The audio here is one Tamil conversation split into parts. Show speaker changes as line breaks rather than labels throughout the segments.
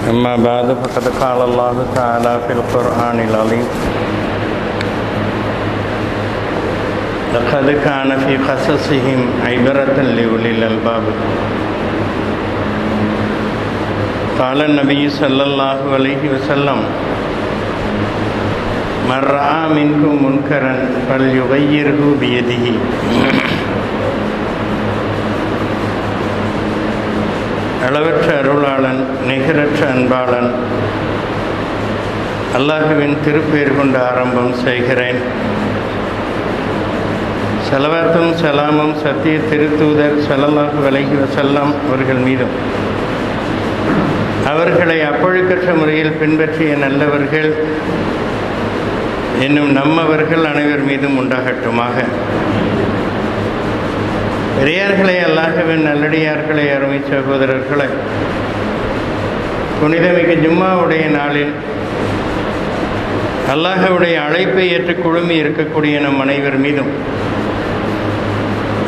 أما بعد فقد قال الله تعالى في القرآن العظيم لقد كان في قصصهم عبرة لأولي الألباب قال النبي صلى الله عليه وسلم من رأى منكم منكرا فليغيره بيده அளவற்ற அருளாளன் நிகரற்ற அன்பாளன் அல்லாஹுவின் திருப்பெயர் கொண்டு ஆரம்பம் செய்கிறேன். ஸலவாத்தும் சலாமும் சத்திய திருத்தூதர் ஸல்லல்லாஹு அலைஹி வஸல்லம் அவர்கள் மீதும் அவர்களை அப்பொழுக்கற்ற முறையில் பின்பற்றிய நல்லவர்கள் என்னும் நம்மவர்கள் அனைவர் மீதும் உண்டாகட்டுமாக. பெரியார்களே, அல்லாஹ்வின் நல்லடியார்களே, அருமை சகோதரர்களே, புனிதமிகு ஜும்மாவுடைய நாளில் அல்லாஹ்வுடைய அழைப்பை ஏற்று குழுமி இருக்கக்கூடிய நம் அனைவர் மீதும்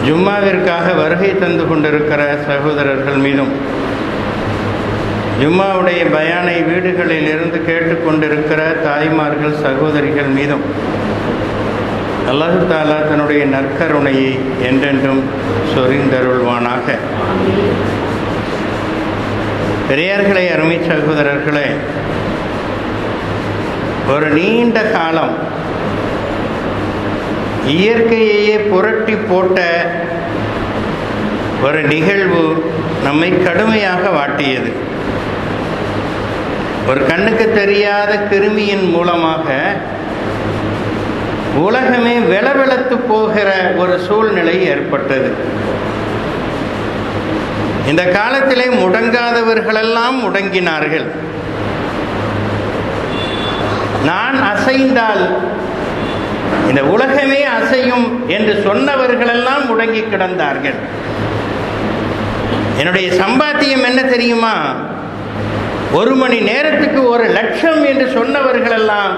ஜும்மாவிற்காக வருகை தந்து கொண்டிருக்கிற சகோதரர்கள் மீதும் ஜும்மாவுடைய பயானை வீடுகளில் இருந்து கேட்டுக்கொண்டிருக்கிற தாய்மார்கள் சகோதரிகள் மீதும் அல்லாஹ் தஆலா தன்னுடைய நற்கருணையை என்றென்றும் சொரிந்தருள்வானாக. பெரியார்களே, அருமை சகோதரர்களே, ஒரு நீண்ட காலம் இயற்கையையே புரட்டி போட்ட ஒரு நிகழ்வு நம்மை கடுமையாக வாட்டியது. ஒரு கண்ணுக்கு தெரியாத கிருமியின் மூலமாக உலகமே வெலவெலத்து போகிற ஒரு சூழ்நிலை ஏற்பட்டது. இந்த காலத்திலே முடங்காதவர்களெல்லாம் முடங்கினார்கள். நான் அசைந்தால் இந்த உலகமே அசையும் என்று சொன்னவர்களெல்லாம் முடங்கி கிடந்தார்கள். என்னுடைய சம்பாத்தியம் என்ன தெரியுமா? 1 மணி நேரத்துக்கு 1,00,000 என்று சொன்னவர்களெல்லாம்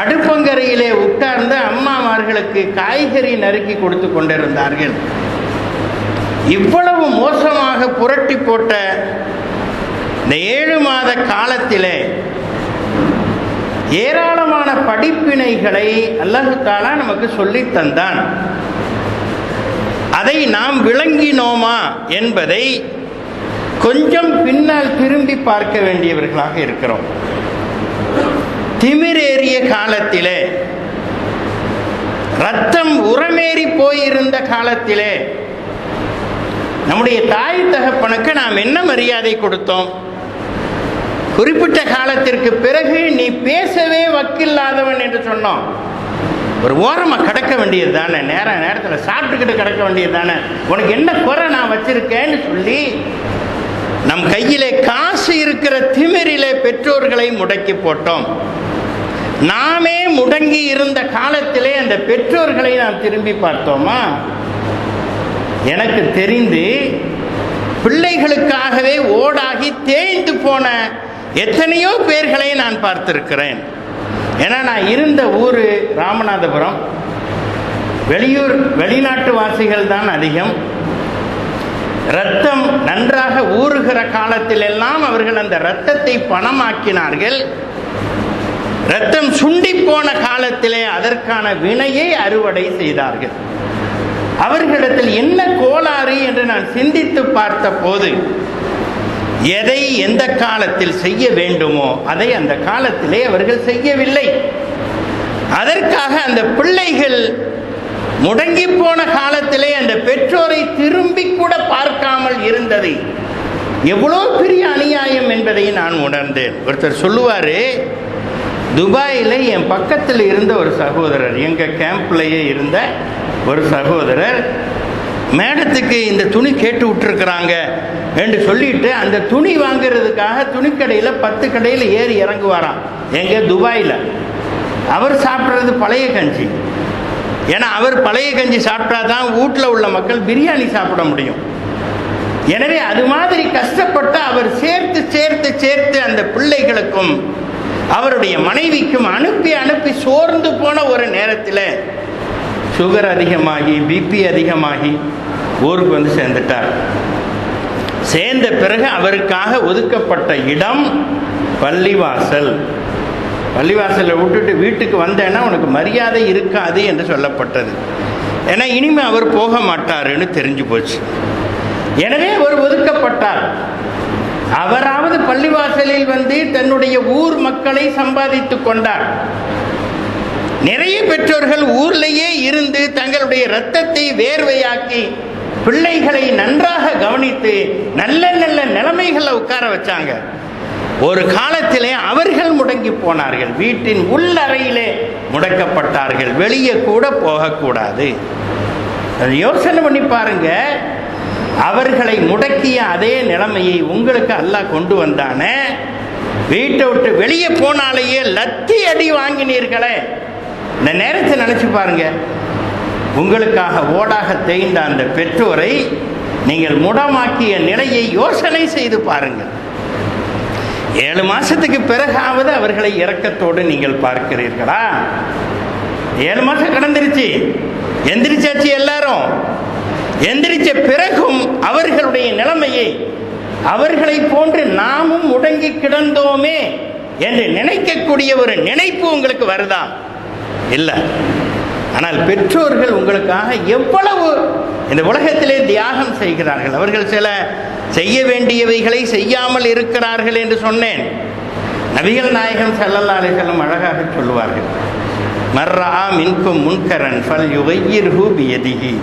அடுப்பங்கரையிலே உட்கார்ந்து அம்மாமார்களுக்கு காய்கறி நறுக்கி கொடுத்து கொண்டிருந்தார்கள். இவ்வளவு மோசமாக புரட்டி போட்ட இந்த 7 மாத காலத்திலே ஏராளமான படிப்பினைகளை அல்லாஹ் தஆலா நமக்கு சொல்லித் தந்தான். அதை நாம் விளங்கினோமா என்பதை கொஞ்சம் பின்னால் திரும்பி பார்க்க வேண்டியவர்களாக இருக்கிறோம். திமிரேறிய காலத்திலே, ரத்தம் உரமேறி போயிருந்த காலத்திலே நம்முடைய தாய் தகப்பனுக்கு நாம் என்ன மரியாதை கொடுத்தோம்? குறிப்பிட்ட காலத்திற்கு பிறகு நீ பேசவே வக்கில்லாதவன் என்று சொன்னோம். ஒரு ஓரமாக கிடக்க வேண்டியது தானே, நேரத்தில் சாப்பிட்டுக்கிட்டு கிடக்க வேண்டியது தானே, உனக்கு என்ன குறை நான் வச்சிருக்கேன்னு சொல்லி நம் கையிலே காசு இருக்கிற திமிரிலே பெற்றோர்களை முடக்கி போட்டோம். நாமே முடங்கி இருந்த காலத்திலே அந்த பெற்றோர்களை நாம் திரும்பி பார்த்தோமா? எனக்கு தெரிந்து பிள்ளைகளுக்காகவே ஓடாகி தேய்ந்து போன எத்தனையோ பேர்களை நான் பார்த்திருக்கிறேன். ஏன்னா நான் இருந்த ஊர் ராமநாதபுரம். வெளிநாட்டு வாசிகள் தான் அதிகம். இரத்தம் நன்றாக ஊறுகிற காலத்திலெல்லாம் அவர்கள் அந்த இரத்தத்தை பணமாக்கினார்கள். இரத்தம் சுண்டி போன காலத்திலே அதற்கான வினையை அறுவடை செய்தார்கள். அவர்களிடத்தில் என்ன கோளாறு என்று நான் சிந்தித்து பார்த்த போது, எதை எந்த காலத்தில் செய்ய வேண்டுமோ அதை அந்த காலத்திலே அவர்கள் செய்யவில்லை. அதற்காக அந்த பிள்ளைகள் முடங்கி போன காலத்திலே அந்த பெற்றோரை திரும்பி கூட பார்க்காமல் இருந்தது எவ்வளோ பெரிய அநியாயம் என்பதை நான் உணர்ந்தேன். ஒருத்தர் சொல்லுவார், துபாயில் என் பக்கத்தில் இருந்த ஒரு சகோதரர், எங்கள் கேம்ப்லேயே இருந்த ஒரு சகோதரர், மேடத்துக்கு இந்த துணி கேட்டு விட்டுருக்குறாங்க என்று சொல்லிட்டு அந்த துணி வாங்கிறதுக்காக துணிக்கடையில் 10 கடையில் ஏறி இறங்குவாராம். எங்கள் துபாயில் அவர் சாப்பிட்றது பழைய கஞ்சி. ஏன்னா அவர் பழைய கஞ்சி சாப்பிட்டா தான் வீட்டில் உள்ள மக்கள் பிரியாணி சாப்பிட முடியும். எனவே அது மாதிரி கஷ்டப்பட்டு அவர் சேர்த்து சேர்த்து சேர்த்து அந்த பிள்ளைகளுக்கும் அவருடைய மனைவிக்கும் அனுப்பி அனுப்பி சோர்ந்து போன ஒரு நேரத்தில் சுகர் அதிகமாகி பிபி அதிகமாகி ஊருக்கு வந்து சேர்ந்துட்டார். சேர்ந்த பிறகு அவருக்காக ஒதுக்கப்பட்ட இடம் பள்ளிவாசல். பள்ளிவாசலை விட்டுட்டு வீட்டுக்கு வந்தேன்னா உனக்கு மரியாதை இருக்காது என்று சொல்லப்பட்டது. ஏன்னா இனிமே அவர் போக மாட்டாருன்னு தெரிஞ்சு போச்சு. எனவே அவர் ஒதுக்கப்பட்டார். அவராவது பள்ளிவாசலில் வந்து தன்னுடைய ஊர் மக்களை சம்பாதித்து கொண்டார். நிறைய பெற்றோர்கள் ஊர்லேயே இருந்து தங்களுடைய இரத்தத்தை வேர்வையாக்கி பிள்ளைகளை நன்றாக கவனித்து நல்ல நல்ல நிலைமைகளை உட்கார வச்சாங்க. ஒரு காலத்திலே அவர்கள் முடங்கி போனார்கள். வீட்டின் உள்ளறையிலே முடக்கப்பட்டார்கள். வெளியே கூட போகக்கூடாது. யோசனை பண்ணி பாருங்க. அவர்களை முடக்கிய அதே நிலைமையை உங்களுக்கு அல்லாஹ் கொண்டு வந்தானே. வீட்டை விட்டு வெளியே போனாலேயே லத்தி அடி வாங்கினீர்களே. இந்த நேரத்தை நினைச்சு பாருங்க. உங்களுக்காக ஓடாக தேய்ந்த அந்த பெற்றோரை நீங்கள் முடமாக்கிய நிலையை யோசனை செய்து பாருங்கள். 7 மாசத்துக்கு பிறகாவது அவர்களை இரக்கத்தோடு நீங்கள் பார்க்கிறீர்களா? 7 மாசம் கடந்துருச்சு, எந்திரிச்சாச்சு. எல்லாரும் எந்திரிச்ச பிறகும் அவர்களுடைய நிலைமையை அவர்களை போன்று நாமும் முடங்கி கிடந்தோமே என்று நினைக்கக்கூடிய ஒரு நினைப்பு உங்களுக்கு வருதா? இல்லை. ஆனால் பெற்றோர்கள் உங்களுக்காக எவ்வளவு இந்த உலகத்திலே தியாகம் செய்கிறார்கள். அவர்கள் சில செய்ய வேண்டியவைகளை செய்யாமல் இருக்கிறார்கள் என்று சொன்னேன். நபிகள் நாயகம் ஸல்லல்லாஹு அலைஹி வஸல்லம் அழகாக சொல்லுவார்கள், மர்ரா மின்கும் முன்கரன் ஃபல்யுகையிர்ஹு பியதிஹி.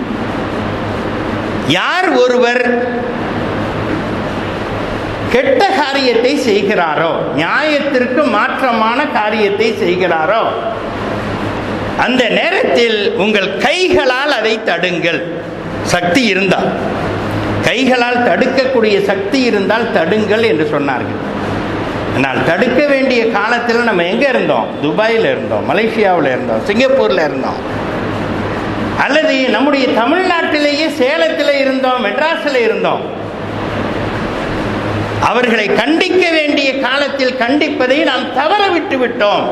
யார் ஒருவர் கெட்ட காரியத்தை செய்கிறாரோ, நியாயத்திற்கு மாற்றமான காரியத்தை செய்கிறாரோ, அந்த நேரத்தில் உங்கள் கைகளால் அதை தடுங்கள். சக்தி இருந்தால், கைகளால் தடுக்கக்கூடிய சக்தி இருந்தால் தடுங்கள் என்று சொன்னார்கள். ஆனால் தடுக்க வேண்டிய காலத்தில் நம்ம எங்கே இருந்தோம்? துபாயில் இருந்தோம், மலேசியாவில் இருந்தோம், சிங்கப்பூரில் இருந்தோம், அல்லது நம்முடைய தமிழ்நாட்டிலேயே சேலத்தில் இருந்தோம், மெட்ராஸில் இருந்தோம். அவர்களை கண்டிக்க வேண்டிய காலத்தில் கண்டிப்பதை நாம் தவற விட்டு விட்டோம்.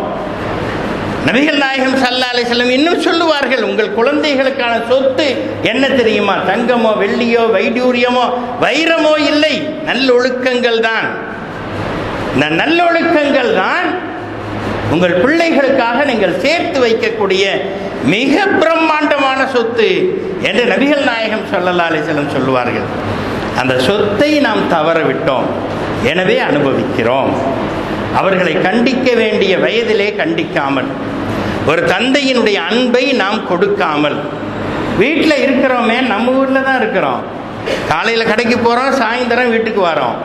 நபிகள் நாயகம் ஸல்லல்லாஹு அலைஹி வஸல்லம் இன்னும் சொல்லுவார்கள், உங்கள் குழந்தைகளுக்கான சொத்து என்ன தெரியுமா? தங்கமோ வெள்ளியோ வைடூரியமோ வைரமோ இல்லை, நல்லொழுக்கங்கள் தான். இந்த நல்லொழுக்கங்கள் தான் உங்கள் பிள்ளைகளுக்காக நீங்கள் சேர்த்து வைக்கக்கூடிய மிக பிரம்மாண்டமான சொத்து என்று நபிகள் நாயகம் ஸல்லல்லாஹு அலைஹி வஸல்லம் சொல்லுவார்கள். அந்த சொத்தை நாம் தவற விட்டோம், எனவே அனுபவிக்கிறோம். அவர்களை கண்டிக்க வேண்டிய வயதிலே கண்டிக்காமல், ஒரு தந்தையினுடைய அன்பை நாம் கொடுக்காமல், வீட்டில் இருக்கிறோமே, நம்ம ஊரில் தான் இருக்கிறோம். காலையில் கடைக்கு போகிறோம், சாயந்தரம் வீட்டுக்கு வரோம்.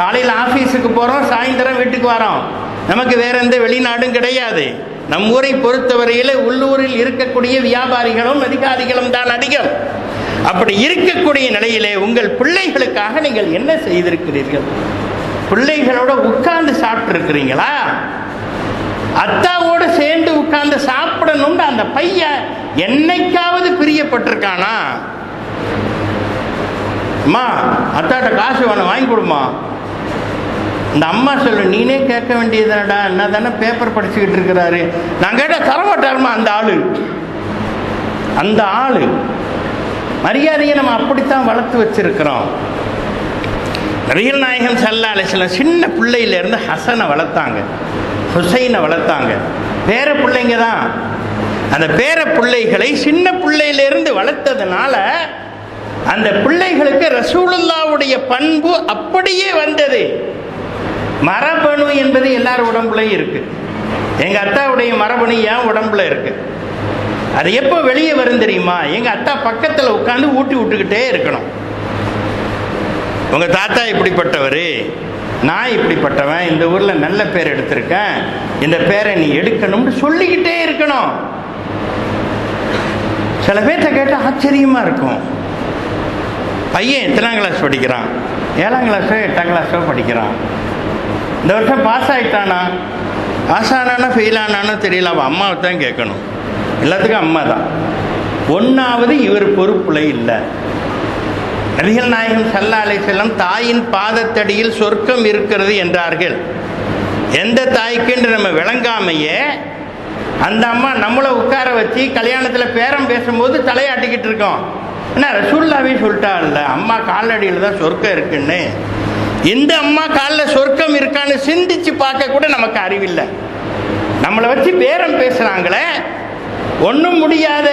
காலையில் ஆஃபீஸுக்கு போகிறோம், சாயந்தரம் வீட்டுக்கு வரோம். நமக்கு வேற எந்த வெளிநாடும் கிடையாது. நம் ஊரை பொறுத்தவரையில் உள்ளூரில் இருக்கக்கூடிய வியாபாரிகளும் அதிகாரிகளும் தான் அதிகம். அப்படி இருக்கக்கூடிய நிலையிலே உங்கள் பிள்ளைகளுக்காக நீங்கள் என்ன செய்திருக்கிறீர்கள்? பிள்ளைகளோட உட்கார்ந்து சாப்பிட்டு இருக்கிறீங்களா? அத்தாவோடு சேர்ந்து உட்கார்ந்து சாப்பிடணும்னு அந்த பையன் என்னைக்காவது பிரியப்பட்டிருக்கானா? அம்மா அத்தாட்ட காசு வேணும், வாங்கி கொடுமா. இந்த அம்மா சொல்லு, நீனே கேட்க வேண்டியதுடா, என்ன தானே பேப்பர் படிச்சுக்கிட்டு இருக்கிறாரு. நான் கேட்ட தரமாட்டாருமா அந்த ஆளு. மரியாதையை நம்ம அப்படித்தான் வளர்த்து வச்சிருக்கிறோம். நபிகள் நாயகம் ஸல்லல்லாஹு அலைஹி வஸல்லம் சின்ன பிள்ளையிலேருந்து ஹசனை வளர்த்தாங்க, ஹுசைனை வளர்த்தாங்க. பேர பிள்ளைங்க தான். அந்த பேர பிள்ளைகளை சின்ன பிள்ளையிலிருந்து வளர்த்ததுனால அந்த பிள்ளைகளுக்கு ரசூலுல்லாவுடைய பண்பு அப்படியே வந்தது. மரபணு என்பது எல்லார் உடம்புலையும் இருக்கு. எங்க அத்தாவுடைய மரபணு என் உடம்புல இருக்கு. அது எப்போ வெளியே வரும் தெரியுமா? எங்க அத்தா பக்கத்தில் உட்காந்து ஊட்டி விட்டுக்கிட்டே இருக்கணும். உங்க தாத்தா இப்படிப்பட்டவர், நான் இப்படிப்பட்டவன், இந்த ஊர்ல நல்ல பேர் எடுத்திருக்கேன், இந்த பேரை நீ எடுக்கணும்னு சொல்லிக்கிட்டே இருக்கணும். சில பேர்த்த கேட்டால் ஆச்சரியமா இருக்கும். பையன் எத்தனாம் கிளாஸ் படிக்கிறான்? 7ஆம் கிளாஸோ 8ஆம் கிளாஸோ படிக்கிறான். இந்த வருஷம் பாஸ் ஆகிட்டானா? பாஸ் ஆனானா ஃபெயில் ஆனானோ தெரியல. அவன் அம்மாவை தான் கேட்கணும். எல்லாத்துக்கும் அம்மா தான். ஒன்றாவது இவர் பொறுப்புல இல்லை. நபிகள் நாயகம் ஸல்லல்லாஹு அலைஹி வஸல்லம் தாயின் பாதத்தடியில் சொர்க்கம் இருக்கிறது என்றார்கள். எந்த தாய்க்குன்னு நம்ம விளங்காமையே அந்த அம்மா நம்மளை உட்கார வச்சு கல்யாணத்தில் பேரம் பேசும்போது தலையாட்டிக்கிட்டு இருக்கோம். ஏன்னா ரசூலுல்லாவே சொல்லிட்டாங்கல்ல, அம்மா காலடியில் தான் சொர்க்கம் இருக்குன்னு. இந்த அம்மா காலில் சொர்க்கம் இருக்கான்னு சிந்திச்சு பார்க்க கூட நமக்கு அறிவில்லை. நம்மளை வச்சு பேரம் பேசுகிறாங்களே, ஒன்றும் முடியாத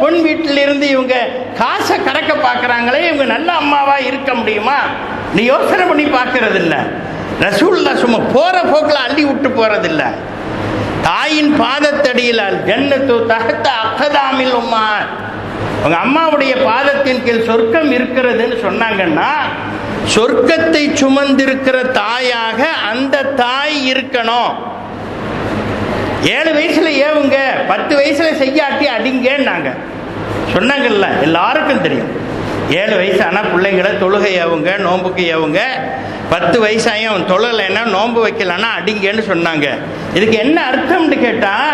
பொன் வீட்டிலிருந்து இவங்க காசை கறக்க பார்க்குறாங்களே, இவங்க நல்ல அம்மாவா இருக்க முடியுமா? நீ யோசனை பண்ணி பார்க்கறது இல்லை. ரசூலுல்லாஹ் சும்மா போகிற போக்கில் அள்ளி விட்டு போகிறதில்ல. தாயின் பாதத்தடியில் ஜன்னத்து தஹ்த அக்தாமில் உம்மா, அவங்க அம்மாவுடைய பாதத்தின் கீழ் சொர்க்கம் இருக்கிறதுன்னு சொன்னாங்கன்னா, சொர்க்கத்தை சுமந்திருக்கிற தாயாக அந்த தாய் இருக்கணும். 7 வயசுல ஏவுங்க, 10 வயசுல செய்யாட்டி அடிங்கன்னாங்க சொன்னாங்கல்ல, எல்லாருக்கும் தெரியும். 7 வயசு ஆனால் பிள்ளைங்களை தொழுகை ஏவுங்க, நோம்புக்கு ஏவுங்க. 10 வயசாயும் தொழலைன்னா, நோம்பு வைக்கலன்னா அடிங்கன்னு சொன்னாங்க. இதுக்கு என்ன அர்த்தம்னு கேட்டால்,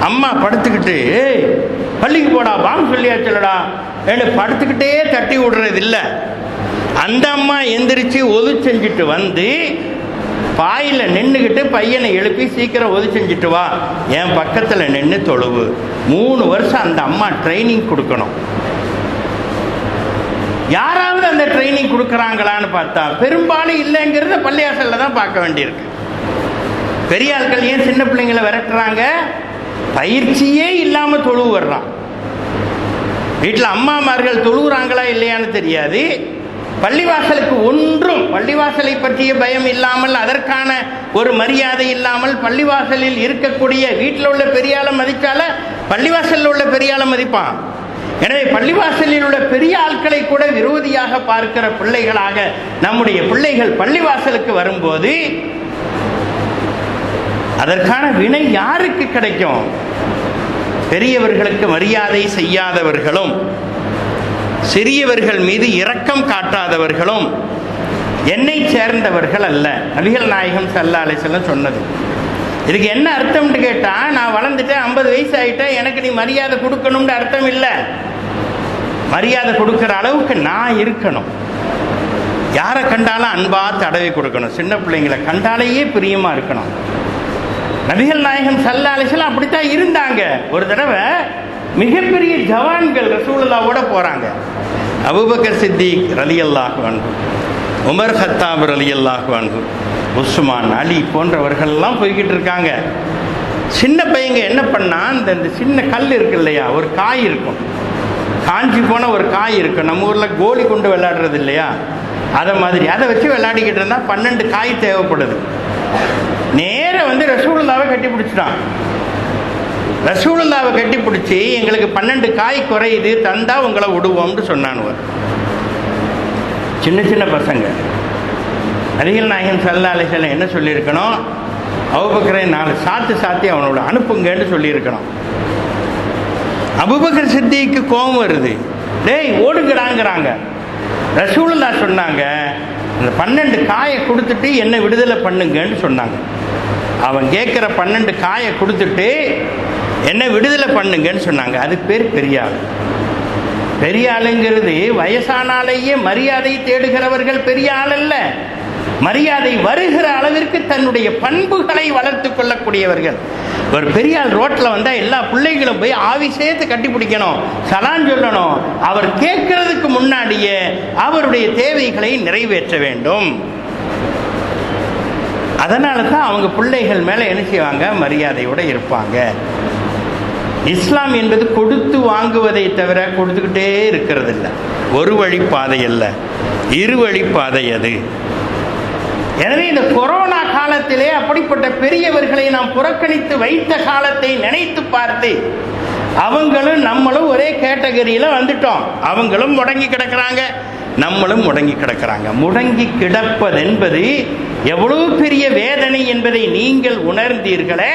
அம்மா படுத்துக்கிட்டு பள்ளிக்கு போடா வாங்க சொல்லியாச்சுலடா ஏன்னு படுத்துக்கிட்டே தட்டி விடுறது இல்லை. அந்த அம்மா எந்திரிச்சு ஒது செஞ்சுட்டு வந்து பாயில் நின்றுக்கிட்டு பையனை எழுப்பி சீக்கிரம் ஒது செஞ்சுட்டு வா, என் பக்கத்தில் நின்று தொழுவு. 3 வருஷம் அந்த அம்மா ட்ரைனிங் கொடுக்கணும். யாராவது அந்த ட்ரைனிங் கொடுக்குறாங்களான்னு பார்த்தா பெரும்பாலும் இல்லைங்கிறத பள்ளியாசலில் தான் பார்க்க வேண்டியிருக்கு. பெரிய ஆட்கள் ஏன் சின்ன பிள்ளைங்களை விரட்டுறாங்க? பயிற்சியே இல்லாமல் தொழுவு வர்றான். வீட்டில் அம்மாமார்கள் தொழுகிறாங்களா இல்லையான்னு தெரியாது. பள்ளிவாசலுக்கு ஒன்றும் பள்ளிவாசலை பற்றிய பயம் இல்லாமல், அதற்கான ஒரு மரியாதை இல்லாமல், பள்ளிவாசலில் இருக்கக்கூடிய வீட்டில் உள்ள பெரியாளை மதித்தால பள்ளிவாசலில் உள்ள பெரியாளை மதிப்பான். எனவே பள்ளிவாசலில் உள்ள பெரிய ஆட்களை கூட விரோதியாக பார்க்கிற பிள்ளைகளாக நம்முடைய பிள்ளைகள் பள்ளிவாசலுக்கு வரும்போது அதற்கான வினை யாருக்கு கிடைக்கும்? பெரியவர்களுக்கு மரியாதை செய்யாதவர்களும், சிறியவர்கள் மீது இரக்கம் காட்டாதவர்களும் என்னை சேர்ந்தவர்கள் அல்ல. நபிகள் நாயகம் ஸல்லல்லாஹு அலைஹி வஸல்லம் சொன்னது. இதுக்கு என்ன அர்த்தம்னு கேட்டால், நான் வளர்ந்துட்டேன், 50 வயசு ஆகிட்டேன், எனக்கு நீ மரியாதை கொடுக்கணும்னு அர்த்தம் இல்லை. மரியாதை கொடுக்குற அளவுக்கு நான் இருக்கணும். யாரை கண்டாலும் அன்பாக தடவி கொடுக்கணும். சின்ன பிள்ளைங்களை கண்டாலேயே பிரியமாக இருக்கணும். நபிகள் நாயகம் ஸல்லல்லாஹு அலைஹி வஸல்லம் அப்படித்தான் இருந்தாங்க. ஒரு தடவை மிகப்பெரிய ஜவான்கள் ரசூலுல்லாவோட போகிறாங்க. அபூபக்கர் சித்திக் ரலியல்லாஹு அன்ஹு, உமர் கத்தாப் ரலியல்லாஹு அன்ஹு, உஸ்மான், அலி போன்றவர்கள்லாம் போய்கிட்டு இருக்காங்க. சின்ன பையங்க என்ன பண்ணா, இந்த சின்ன கல் இருக்கு இல்லையா, ஒரு காய் இருக்கும், காஞ்சி போன ஒரு காய் இருக்கும். நம்ம ஊரில் கோலி கொண்டு விளையாடுறது இல்லையா, அதை மாதிரி அதை வச்சு விளையாடிக்கிட்டு இருந்தால் 12 காய் தேவைப்படுது. நேராக வந்து ரசூலுல்லாவை கட்டி பிடிச்சிட்டான். ரசூலுல்லாவை கட்டி பிடிச்சி, எங்களுக்கு 12 காய் குறையுது, தந்தா உங்களை விடுவோம்னு சொன்னானுவர். சின்ன சின்ன பசங்க. நபிகள் நாயகம் ஸல்லல்லாஹு அலைஹி வஸல்லம் என்ன சொல்லியிருக்கணும்? அபூபக்கரை 4 சாத்தி அவனோட அனுப்புங்கன்னு சொல்லியிருக்கணும். அபூபக்கர் சித்திக்கு கோபம் வருது. டேய் ஓடுங்கிறாங்கிறாங்க. ரசூலுல்லாஹ் சொன்னாங்க, அந்த 12 காயை கொடுத்துட்டு என்னை விடுதலை பண்ணுங்கன்னு சொன்னாங்க. அவன் கேட்குற 12 காயை கொடுத்துட்டு என்னை விடுதலை பண்ணுங்கன்னு சொன்னாங்க. அதுக்கு பேர் பெரியாள். பெரியாளுங்கிறது வயசானாலேயே மரியாதை தேடுகிறவர்கள் பெரிய ஆள் அல்ல. மரியாதை வருகிற அளவிற்கு தன்னுடைய பண்புகளை வளர்த்து கொள்ளக்கூடியவர்கள். ஒரு பெரியாள் ரோட்டில் வந்தால் எல்லா பிள்ளைகளும் போய் ஆவி சேர்த்து கட்டி பிடிக்கணும், சலான் சொல்லணும். அவர் கேட்கறதுக்கு முன்னாடியே அவருடைய தேவைகளை நிறைவேற்ற வேண்டும். அதனால தான் அவங்க பிள்ளைகள் மேலே என்ன செய்வாங்க? மரியாதையோடு இருப்பாங்க. இஸ்லாம் என்பது கொடுத்து வாங்குவதை தவிர கொடுத்துக்கிட்டே இருக்கிறது இல்லை. ஒரு வழி பாதை அல்ல, 2 வழி பாதை அது. எனவே இந்த கொரோனா காலத்திலே அப்படிப்பட்ட பெரியவர்களை நாம் புறக்கணித்து வைத்த காலத்தை நினைத்து பார்த்து, அவங்களும் நம்மளும் ஒரே கேட்டகரியில் வந்துட்டோம். அவங்களும் முடங்கி கிடக்கிறாங்க, நம்மளும் முடங்கி கிடக்கிறாங்க. முடங்கி கிடப்பது என்பது எவ்வளவு பெரிய வேதனை என்பதை நீங்கள் உணர்ந்தீர்களே,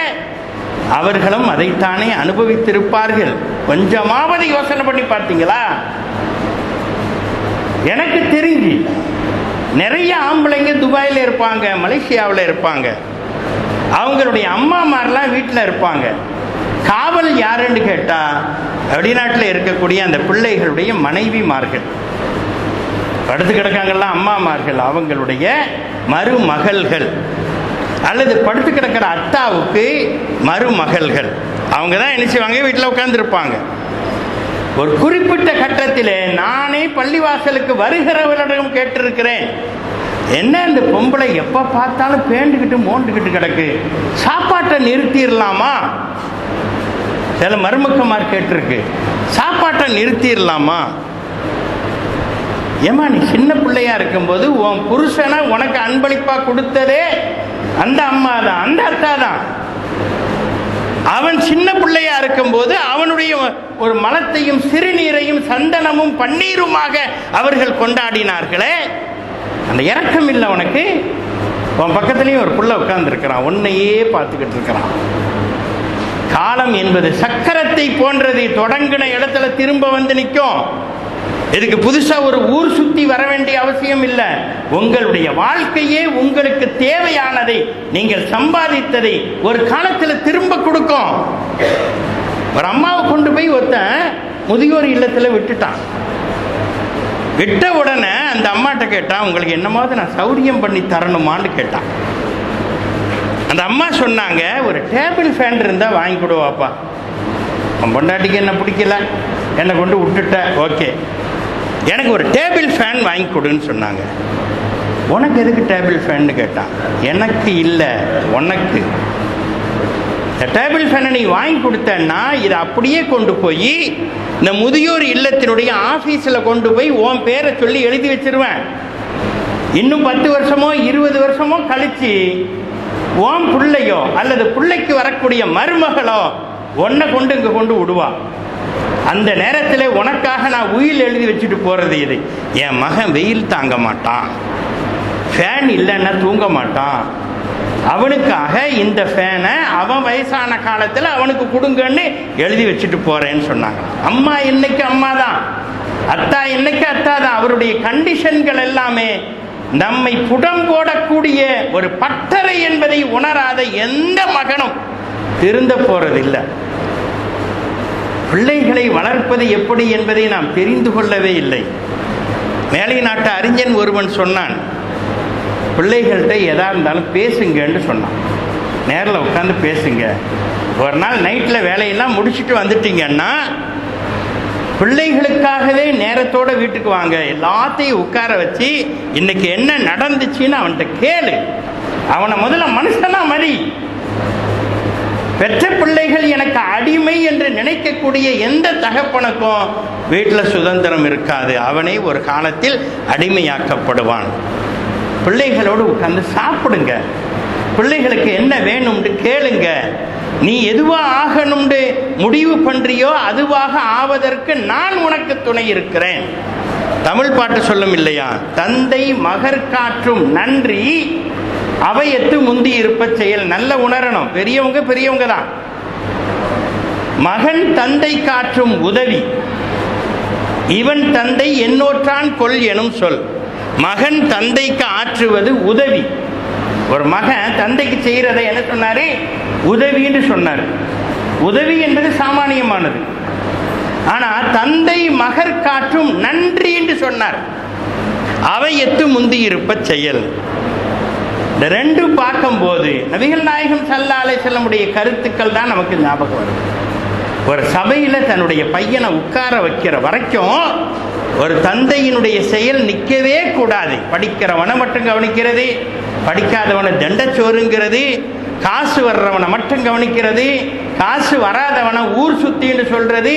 அவர்களும் அதைத்தானே அனுபவித்திருப்பார்கள். கொஞ்சமாவது யோசனை பண்ணி பார்த்தீங்களா? எனக்கு தெரிஞ்சு நிறைய ஆம்பளைங்க துபாயில் இருப்பாங்க, மலேசியாவில் இருப்பாங்க. அவங்களுடைய அம்மாமாரெலாம் வீட்டில் இருப்பாங்க. காவல் யாருன்னு கேட்டால் வெளிநாட்டில் இருக்கக்கூடிய அந்த பிள்ளைகளுடைய மனைவிமார்கள். படுத்து கிடக்காங்கல்ல அம்மாமார்கள், அவங்களுடைய மருமகள்கள் அல்லது படுத்து கிடக்கிற அத்தாவுக்கு மருமகள்கள். அவங்க தான் என்ன செய்வாங்க? வீட்டில் உட்காந்துருப்பாங்க. ஒரு குறிப்பிட்ட கட்டத்திலே நானே பள்ளிவாசலுக்கு வருகிறவர்களிடம் கேட்டிருக்கிறேன், என்ன இந்த பொம்பளை எப்ப பார்த்தாலும் பேண்டுகிட்டு மோண்டுகிட்டு கிடக்கு, சாப்பாட்டை நிறுத்திடலாமா? சில மருமக்கமார் கேட்டிருக்கு, சாப்பாட்டை நிறுத்திடலாமா? ஏமா நீ சின்ன பிள்ளையா இருக்கும்போது உன் புருஷனை உனக்கு அன்பளிப்பா கொடுத்ததே அந்த அம்மா தான், அந்த அத்தா தான். அவன் சின்ன பிள்ளையா இருக்கும்போது அவனுடைய ஒரு மலத்தையும் சிறுநீரையும் சந்தனமும் பன்னீருமாக அவர்கள் கொண்டாடினார்களே, அந்த இரக்கம் இல்லை உனக்கு? உன் பக்கத்துலேயும் ஒரு புள்ள உட்கார்ந்துருக்கிறான், உன்னையே பார்த்துக்கிட்டு இருக்கிறான். காலம் என்பது சக்கரத்தை போன்றது, தொடங்கின இடத்துல திரும்ப வந்து நிற்கும். இதுக்கு புதுசா ஒரு ஊர் சுத்தி வர வேண்டிய அவசியம் இல்லை. உங்களுடைய வாழ்க்கையே உங்களுக்கு தேவையானதை, நீங்கள் சம்பாதித்ததை ஒரு காலத்தில் திரும்ப கொடுக்கும். ஒரு அம்மாவை கொண்டு போய் ஒருத்தன் முதியோர் இல்லத்தில் விட்டுட்டான். விட்ட உடனே அந்த அம்மாட்ட கேட்டான், உங்களுக்கு என்னமாவது நான் சௌரியம் பண்ணி தரணுமான்னு கேட்டான். அந்த அம்மா சொன்னாங்க, ஒரு டேபிள் ஃபேன் இருந்தால் வாங்கி கொடுவாப்பா. உன் பொண்டாட்டிக்கு என்ன பிடிக்கல, என்னை கொண்டு விட்டுட்ட, ஓகே, எனக்கு ஒரு டேபிள் ஃபேன் வாங்கி கொடுன்னு சொன்னாங்க. உனக்கு எதுக்கு டேபிள் ஃபேன்னு கேட்டான். எனக்கு இல்லை, உனக்கு. இந்த டேபிள் ஃபேனை நீ வாங்கி கொடுத்தன்னா இதை அப்படியே கொண்டு போய் இந்த முதியோர் இல்லத்தினுடைய ஆஃபீஸில் கொண்டு போய் உன் பேரை சொல்லி எழுதி வச்சிருவேன். இன்னும் 10 வருஷமோ 20 வருஷமோ கழிச்சு உன் பிள்ளையோ அல்லது பிள்ளைக்கு வரக்கூடிய மருமகளோ உன்னை கொண்டு இங்கே கொண்டு விடுவா. அந்த நேரத்தில் உனக்காக நான் உயில் எழுதி வச்சுட்டு போகிறது இது. என் மகன் வெயில் தாங்க மாட்டான், ஃபேன் இல்லைன்னா தூங்க மாட்டான், அவனுக்காக இந்த ஃபேனை அவன் வயசான காலத்தில் அவனுக்கு கொடுங்கன்னு எழுதி வச்சுட்டு போறேன்னு சொன்னாங்க. அம்மா இன்னைக்கு அம்மா தான், அத்தா இன்னைக்கு அத்தா தான். அவருடைய கண்டிஷன்கள் எல்லாமே நம்மை புடம் போடக்கூடிய ஒரு பட்டறை என்பதை உணராத எந்த மகனும் திருந்த போறதில்லை. பிள்ளைகளை வளர்ப்பது எப்படி என்பதை நாம் தெரிந்து கொள்ளவே இல்லை. மேலை நாட்டு அறிஞன் ஒருவன் சொன்னான், பிள்ளைகள்கிட்ட எதா இருந்தாலும் பேசுங்கன்னு சொன்னான். நேரில் உட்காந்து பேசுங்க. ஒரு நாள் நைட்டில் வேலையெல்லாம் முடிச்சுட்டு வந்துட்டீங்கன்னா பிள்ளைகளுக்காகவே நேரத்தோட வீட்டுக்கு வாங்க, எல்லாத்தையும் உட்கார வச்சு இன்னைக்கு என்ன நடந்துச்சுன்னு அவன்கிட்ட கேளு. அவனை முதல்ல மனுஷனா மதி. பெற்ற பிள்ளைகள் எனக்கு அடிமை என்று நினைக்கக்கூடிய எந்த தகப்பனுக்கும் வீட்டில் சுதந்திரம் இருக்காது. அவனே ஒரு காலத்தில் அடிமையாக்கப்படுவான். பிள்ளைகளோடு உட்கார்ந்து சாப்பிடுங்க, பிள்ளைகளுக்கு என்ன வேணும்னு கேளுங்க. நீ எதுவா ஆகணும்னு முடிவு பண்றியோ அதுவாக ஆவதற்கு நான் உனக்கு துணை இருக்கிறேன். தமிழ் பாட்டு சொல்லும் இல்லையா, தந்தை மகர் காற்றும் நன்றி அவையத்து முந்தி இருப்ப செயல். நல்ல உணரணும், பெரியவங்க தான். மகன் தந்தை காற்றும் உதவி, இவன் தந்தை என்னோற்றான் கொள் எனும் சொல். மகன் தந்தைக்கு ஆற்றுவது உதவி. ஒரு மகன் தந்தைக்கு செய்யறதை என்ன சொன்னாரு? உதவின்னு சொன்னார். உதவி என்பது சாமானியமானது. ஆனா தந்தை மகர் காற்றும் நன்றி என்று சொன்னார். அவையத்து முந்தி இருப்ப செயல். இந்த ரெண்டும் பார்க்கும்போது நபிகள் நாயகம் ஸல்லல்லாஹு அலைஹி வஸல்லமுடைய கருத்துக்கள் தான் நமக்கு ஞாபகம் வரும். ஒரு சபையில் தன்னுடைய பையனை உட்கார வைக்கிற வரைக்கும் ஒரு தந்தையினுடைய செயல் நிற்கவே கூடாது. படிக்கிறவனை மட்டும் கவனிக்கிறது, படிக்காதவனை தண்டச்சோறுங்கிறது, காசு வர்றவனை மட்டும் கவனிக்கிறது, காசு வராதவனை ஊர் சுத்தின்னு சொல்றது,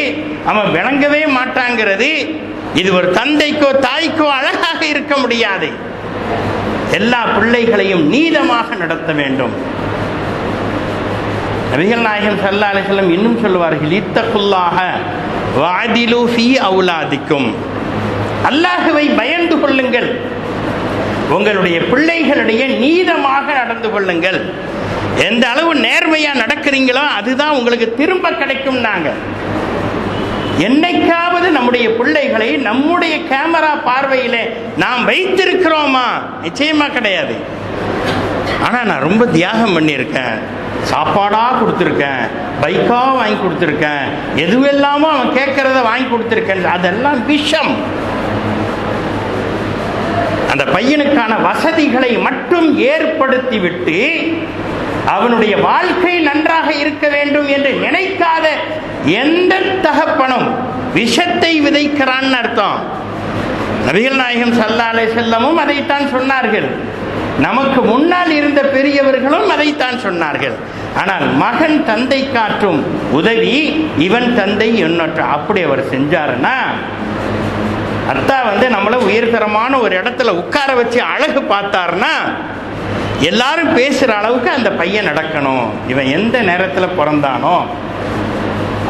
அவன் விளங்கவே மாட்டாங்கிறது. இது ஒரு தந்தைக்கோ தாய்க்கோ அழகாக இருக்க முடியாது. எல்லா பிள்ளைகளையும் நீதமாக நடத்த வேண்டும். நபிகள் நாயகம் ஸல்லல்லாஹு அலைஹி வஸல்லம் இன்னும் சொல்வார்கள், இத்தகுல்லாஹ வஅதிலு ஃபீ அவுலாதிக்கும். அல்லாஹ்வை பயந்து கொள்ளுங்கள், உங்களுடைய பிள்ளைகளுடைய நீதமாக நடந்து கொள்ளுங்கள். எந்த அளவு நேர்மையா நடக்கிறீங்களோ அதுதான் உங்களுக்கு திரும்ப கிடைக்கும். நாங்கள் என்னைக்காவது நம்முடைய பிள்ளைகளை நம்முடைய கேமரா பார்வையிலே நாம் வைத்திருக்கிறோமா? நிச்சயமா கிடையாது. ஆனா நான் ரொம்ப தியாகம் பண்ணியிருக்கேன், சாப்பாடா கொடுத்துருக்கேன், பைக்கா வாங்கி கொடுத்துருக்கேன், எதுவெல்லாமோ அவன் கேட்கறத வாங்கி கொடுத்துருக்கேன். அதெல்லாம் விஷம். அந்த பையனுக்கான வசதிகளை மட்டும் ஏற்படுத்திவிட்டு அவனுடைய வாழ்க்கை நன்றாக இருக்க வேண்டும் என்று நினைக்காத எந்த தகப்பனும் விஷத்தை விதைக்கிறான்னு அர்த்தம். நபிகள் நாயகம் ஸல்லல்லாஹு அலைஹி வஸல்லமும் அதைத்தான் சொன்னார்கள். நமக்கு முன்னால் இருந்த பெரியவர்களும் அதைத்தான் சொன்னார்கள். ஆனால் மகன் தந்தை காட்டும் உதவி இவன் தந்தை எண்ணற்ற அப்படி அவர் செஞ்சாருன்னா, அத்தா நம்மளை உயர்தரமான ஒரு இடத்துல உட்கார வச்சு அழகு பார்த்தாருன்னா எல்லாரும் பேசுகிற அளவுக்கு அந்த பையன் நடக்கணும். இவன் எந்த நேரத்தில் பிறந்தானோ,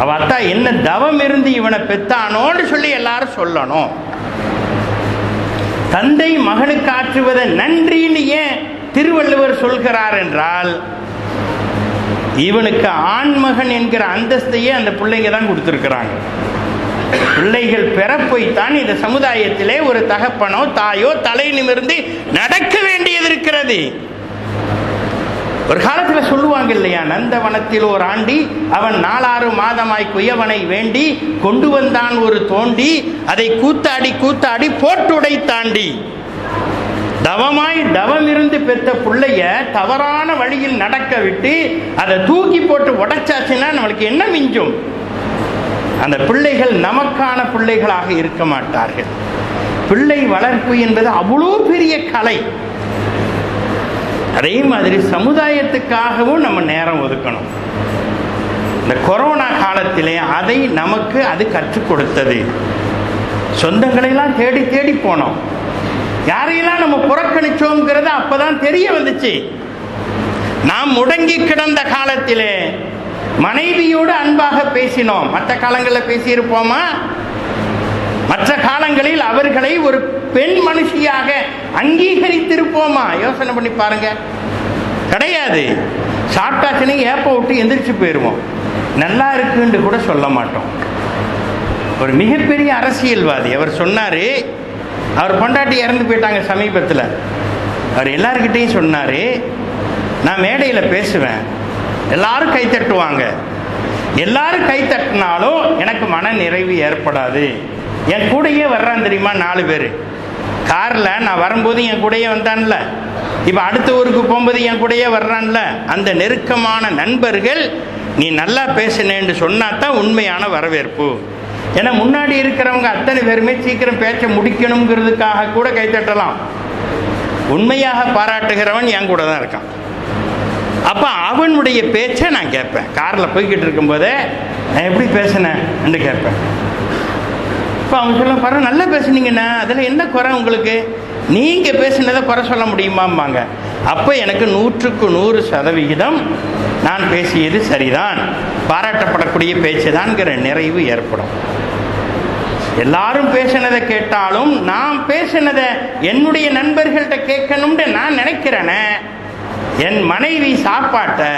அவ அத்தா என்ன தவம் இருந்து இவனை பெத்தானோன்னு சொல்லி எல்லாரும் சொல்லணும். தந்தை மகனுக்கு ஆற்றுவதை நன்றின்னு ஏன் திருவள்ளுவர் சொல்கிறார் என்றால், இவனுக்கு ஆண்மகன் என்கிற அந்தஸ்தையே அந்த பிள்ளைங்க தான் கொடுத்துருக்கிறாங்க. பிள்ளைகள் பெறப்போய்த்தான் இந்த சமுதாயத்திலே ஒரு தகப்பனோ தாயோ தலை நிமிர்ந்து நடக்க வேண்டியது இருக்கிறது. ஒரு காலத்தில் சொல்லுவாங்க இல்லையா, நந்தவனத்தில் ஒரு ஆண்டி அவன் 4-6 மாதமாய் குயவனை வேண்டி கொண்டு வந்தான் ஒரு தோண்டி, அதை கூத்தாடி கூத்தாடி போட்டுடை தாண்டி. தவமாய் தவம் இருந்து பெற்ற பிள்ளைய தவறான வழியில் நடக்க விட்டு அதை தூக்கி போட்டு உடைச்சாச்சுன்னா நம்மளுக்கு என்ன மிஞ்சும்? அந்த பிள்ளைகள் நமக்கான பிள்ளைகளாக இருக்க மாட்டார்கள். பிள்ளை வளர்ப்பு என்பது அவ்வளோ பெரிய கலை. அதே மாதிரி சமுதாயத்துக்காகவும் நம்ம நேரம் ஒதுக்கணும். இந்த கொரோனா காலத்திலே அதை நமக்கு அது கற்றுக் கொடுத்தது. சொந்தங்களையெல்லாம் தேடி தேடி போனோம். யாரையெல்லாம் நம்ம புறக்கணிச்சோங்கிறது அப்பதான் தெரிய வந்துச்சு. நாம் முடங்கி கிடந்த காலத்திலே மனைவியோடு அன்பாக பேசினோம். மற்ற காலங்களில் பேசியிருப்போமா? மற்ற காலங்களில் அவர்களை ஒரு பெண் மனுஷியாக அங்கீகரித்திருப்போமா? யோசனை பண்ணி பாருங்க. கிடையாது. சாப்பிட்டாச்சுன்னு ஏப்ப விட்டு எந்திரிச்சு போயிடுவோம். நல்லா இருக்குன்னு கூட சொல்ல மாட்டோம். ஒரு மிகப்பெரிய அரசியல்வாதி அவர் சொன்னார், அவர் பொண்டாட்டி இறந்து போயிட்டாங்க சமீபத்தில். அவர் எல்லார்கிட்டையும் சொன்னார், நான் மேடையில் பேசுவேன், எல்லாரும் கை தட்டுவாங்க. எல்லாரும் கை தட்டினாலும் எனக்கு மன நிறைவு ஏற்படாது. என் கூடையே வர்றான் தெரியுமா 4 பேர். காரில் நான் வரும்போது என் கூடையே வந்தான்ல, இப்போ அடுத்த ஊருக்கு போகும்போது என் கூடையே வர்றான்ல. அந்த நெருக்கமான நண்பர்கள் நீ நல்லா பேசினேன்னு சொன்னா தான் உண்மையான வரவேற்பு. ஏன்னா முன்னாடி இருக்கிறவங்க அத்தனை பேருமே சீக்கிரம் பேச்ச முடிக்கணுங்கிறதுக்காக கூட கைத்தட்டலாம். உண்மையாக பாராட்டுகிறவன் என் கூட தான் இருக்கான். அப்போ அவனுடைய பேச்சை நான் கேட்பேன். காரில் போய்கிட்டு இருக்கும்போதே நான் எப்படி பேசினேன் என்று கேட்பேன். இப்போ அவங்க சொல்ல, பரவாயில்ல நல்லா பேசுனீங்கண்ணா, அதில் என்ன குறை உங்களுக்கு? நீங்கள் பேசினதை குறை சொல்ல முடியுமாம்பாங்க. அப்போ எனக்கு 100க்கு 100% நான் பேசியது சரிதான், பாராட்டப்படக்கூடிய பேச்சு தான்ங்கிற நிறைவு ஏற்படும். எல்லாரும் பேசினதை கேட்டாலும் நான் பேசினதை என்னுடைய நண்பர்கள்ட்ட கேட்கணும்னு நான் நினைக்கிறேனே. என் மனைவி சாப்பாட்டை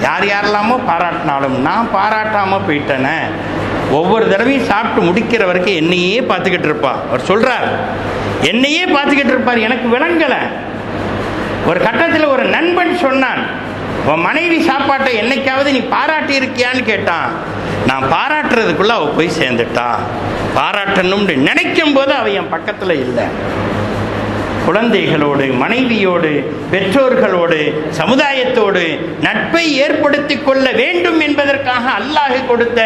யார் யாரெல்லாமோ பாராட்டினாலும் நான் பாராட்டாமல் போயிட்டேனே. ஒவ்வொரு தடவையும் சாப்பிட்டு முடிக்கிற வரைக்கும் என்னையே பார்த்துக்கிட்டு இருப்பா. அவர் சொல்கிறார், என்னையே பார்த்துக்கிட்டு இருப்பார். எனக்கு விளங்கலை. ஒரு கட்டத்தில் ஒரு நண்பன் சொன்னான், உன் மனைவி சாப்பாட்டை என்னைக்காவது நீ பாராட்டி இருக்கியான்னு கேட்டான். நான் பாராட்டுறதுக்குள்ள அவள் போய் சேர்ந்துட்டா. பாராட்டணும்னு நினைக்கும் போது அவள் என் பக்கத்தில் இல்லை. குழந்தைகளோடு, மனைவியோடு, பெற்றோர்களோடு, சமுதாயத்தோடு நட்பை ஏற்படுத்தி கொள்ள வேண்டும் என்பதற்காக அல்லாஹ் கொடுத்த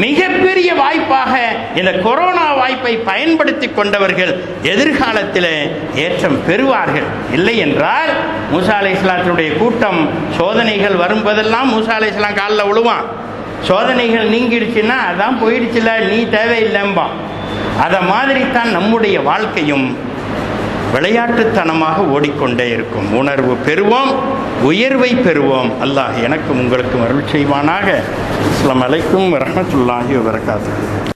மிகப்பெரிய வாய்ப்பாக இந்த கொரோனா வாய்ப்பை பயன்படுத்தி கொண்டவர்கள் எதிர்காலத்தில் ஏற்றம் பெறுவார்கள். இல்லை என்றால் மூசா அலைஹிஸ்ஸலாத்துடைய கூட்டம் சோதனைகள் வரும்போதெல்லாம் மூசா அலைஹிஸ்ஸலாம் காலில் விழுவான். சோதனைகள் நீங்கிடுச்சுன்னா அதான் போயிடுச்சுல, நீ தேவையில்லைம்பான். அதை மாதிரி தான் நம்முடைய வாழ்க்கையும் விளையாட்டுத்தனமாக ஓடிக்கொண்டே இருக்கும். உணர்வு பெறுவோம், உயர்வை பெறுவோம். அல்லாஹ் எனக்கும் உங்களுக்கும் அருள் செய்வானாக. அஸ்ஸலாமு அலைக்கும் வரஹ்மத்துல்லாஹி வபரகாத்துஹு.